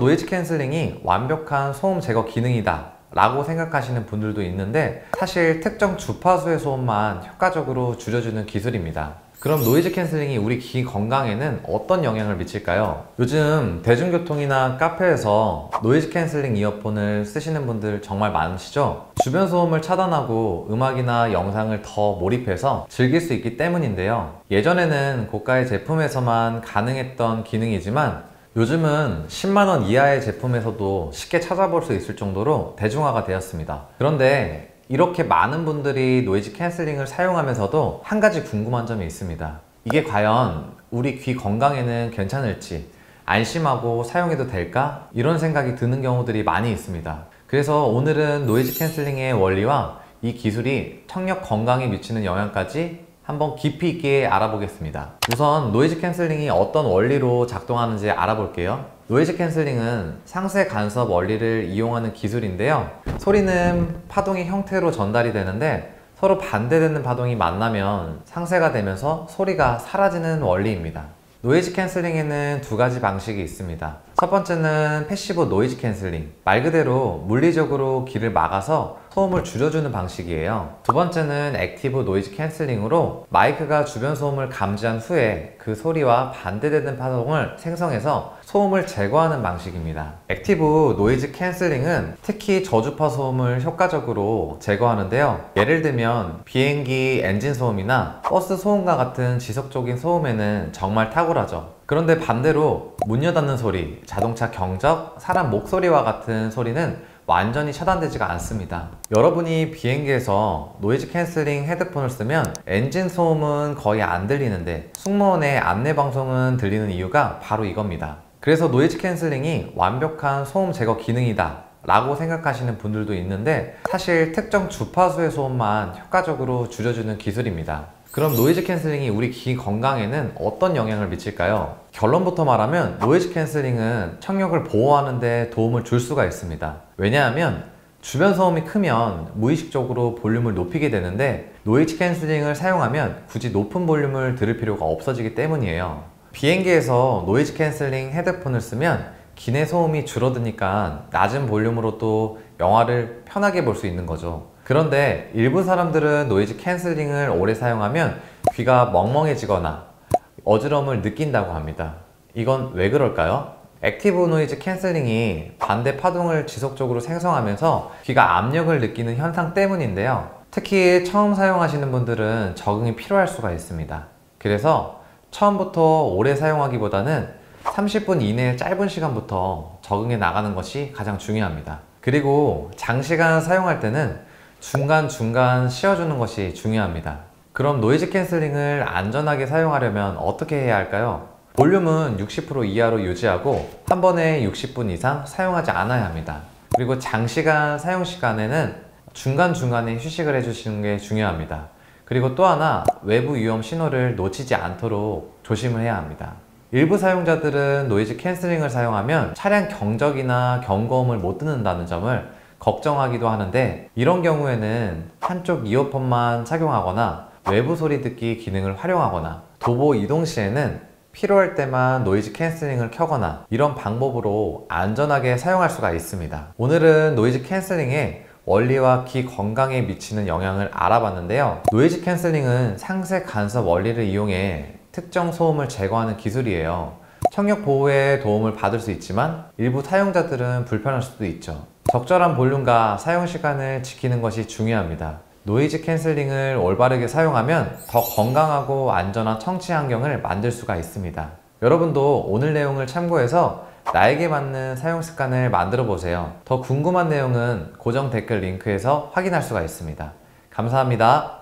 노이즈 캔슬링이 완벽한 소음 제거 기능이다 라고 생각하시는 분들도 있는데, 사실 특정 주파수의 소음만 효과적으로 줄여주는 기술입니다. 그럼 노이즈 캔슬링이 우리 귀 건강에는 어떤 영향을 미칠까요? 요즘 대중교통이나 카페에서 노이즈 캔슬링 이어폰을 쓰시는 분들 정말 많으시죠? 주변 소음을 차단하고 음악이나 영상을 더 몰입해서 즐길 수 있기 때문인데요. 예전에는 고가의 제품에서만 가능했던 기능이지만 요즘은 10만원 이하의 제품에서도 쉽게 찾아볼 수 있을 정도로 대중화가 되었습니다. 그런데 이렇게 많은 분들이 노이즈 캔슬링을 사용하면서도 한 가지 궁금한 점이 있습니다. 이게 과연 우리 귀 건강에는 괜찮을지, 안심하고 사용해도 될까? 이런 생각이 드는 경우들이 많이 있습니다. 그래서 오늘은 노이즈 캔슬링의 원리와 이 기술이 청력 건강에 미치는 영향까지 한번 깊이 있게 알아보겠습니다. 우선 노이즈 캔슬링이 어떤 원리로 작동하는지 알아볼게요. 노이즈 캔슬링은 상쇄 간섭 원리를 이용하는 기술인데요. 소리는 파동의 형태로 전달이 되는데 서로 반대되는 파동이 만나면 상쇄가 되면서 소리가 사라지는 원리입니다. 노이즈 캔슬링에는 두 가지 방식이 있습니다. 첫 번째는 패시브 노이즈 캔슬링, 말 그대로 물리적으로 귀를 막아서 소음을 줄여주는 방식이에요. 두 번째는 액티브 노이즈 캔슬링으로 마이크가 주변 소음을 감지한 후에 그 소리와 반대되는 파동을 생성해서 소음을 제거하는 방식입니다. 액티브 노이즈 캔슬링은 특히 저주파 소음을 효과적으로 제거하는데요. 예를 들면 비행기 엔진 소음이나 버스 소음과 같은 지속적인 소음에는 정말 탁월하죠. 그런데 반대로 문 여닫는 소리, 자동차 경적, 사람 목소리와 같은 소리는 완전히 차단되지가 않습니다. 여러분이 비행기에서 노이즈 캔슬링 헤드폰을 쓰면 엔진 소음은 거의 안 들리는데 승무원의 안내 방송은 들리는 이유가 바로 이겁니다. 그래서 노이즈 캔슬링이 완벽한 소음 제거 기능이다 라고 생각하시는 분들도 있는데, 사실 특정 주파수의 소음만 효과적으로 줄여주는 기술입니다. 그럼 노이즈 캔슬링이 우리 귀 건강에는 어떤 영향을 미칠까요? 결론부터 말하면 노이즈 캔슬링은 청력을 보호하는 데 도움을 줄 수가 있습니다. 왜냐하면 주변 소음이 크면 무의식적으로 볼륨을 높이게 되는데, 노이즈 캔슬링을 사용하면 굳이 높은 볼륨을 들을 필요가 없어지기 때문이에요. 비행기에서 노이즈 캔슬링 헤드폰을 쓰면 기내 소음이 줄어드니까 낮은 볼륨으로 또 영화를 편하게 볼 수 있는 거죠. 그런데 일부 사람들은 노이즈 캔슬링을 오래 사용하면 귀가 멍멍해지거나 어지러움을 느낀다고 합니다. 이건 왜 그럴까요? 액티브 노이즈 캔슬링이 반대 파동을 지속적으로 생성하면서 귀가 압력을 느끼는 현상 때문인데요. 특히 처음 사용하시는 분들은 적응이 필요할 수가 있습니다. 그래서 처음부터 오래 사용하기보다는 30분 이내의 짧은 시간부터 적응해 나가는 것이 가장 중요합니다. 그리고 장시간 사용할 때는 중간중간 쉬어주는 것이 중요합니다. 그럼 노이즈 캔슬링을 안전하게 사용하려면 어떻게 해야 할까요? 볼륨은 60% 이하로 유지하고 한 번에 60분 이상 사용하지 않아야 합니다. 그리고 장시간 사용 시간에는 중간중간에 휴식을 해주시는 게 중요합니다. 그리고 또 하나, 외부 위험 신호를 놓치지 않도록 조심을 해야 합니다. 일부 사용자들은 노이즈 캔슬링을 사용하면 차량 경적이나 경고음을 못 듣는다는 점을 걱정하기도 하는데, 이런 경우에는 한쪽 이어폰만 착용하거나 외부 소리 듣기 기능을 활용하거나 도보 이동 시에는 필요할 때만 노이즈 캔슬링을 켜거나 이런 방법으로 안전하게 사용할 수가 있습니다. 오늘은 노이즈 캔슬링의 원리와 귀 건강에 미치는 영향을 알아봤는데요. 노이즈 캔슬링은 상쇄 간섭 원리를 이용해 특정 소음을 제거하는 기술이에요. 청력 보호에 도움을 받을 수 있지만 일부 사용자들은 불편할 수도 있죠. 적절한 볼륨과 사용 시간을 지키는 것이 중요합니다. 노이즈 캔슬링을 올바르게 사용하면 더 건강하고 안전한 청취 환경을 만들 수가 있습니다. 여러분도 오늘 내용을 참고해서 나에게 맞는 사용 습관을 만들어 보세요. 더 궁금한 내용은 고정 댓글 링크에서 확인할 수가 있습니다. 감사합니다.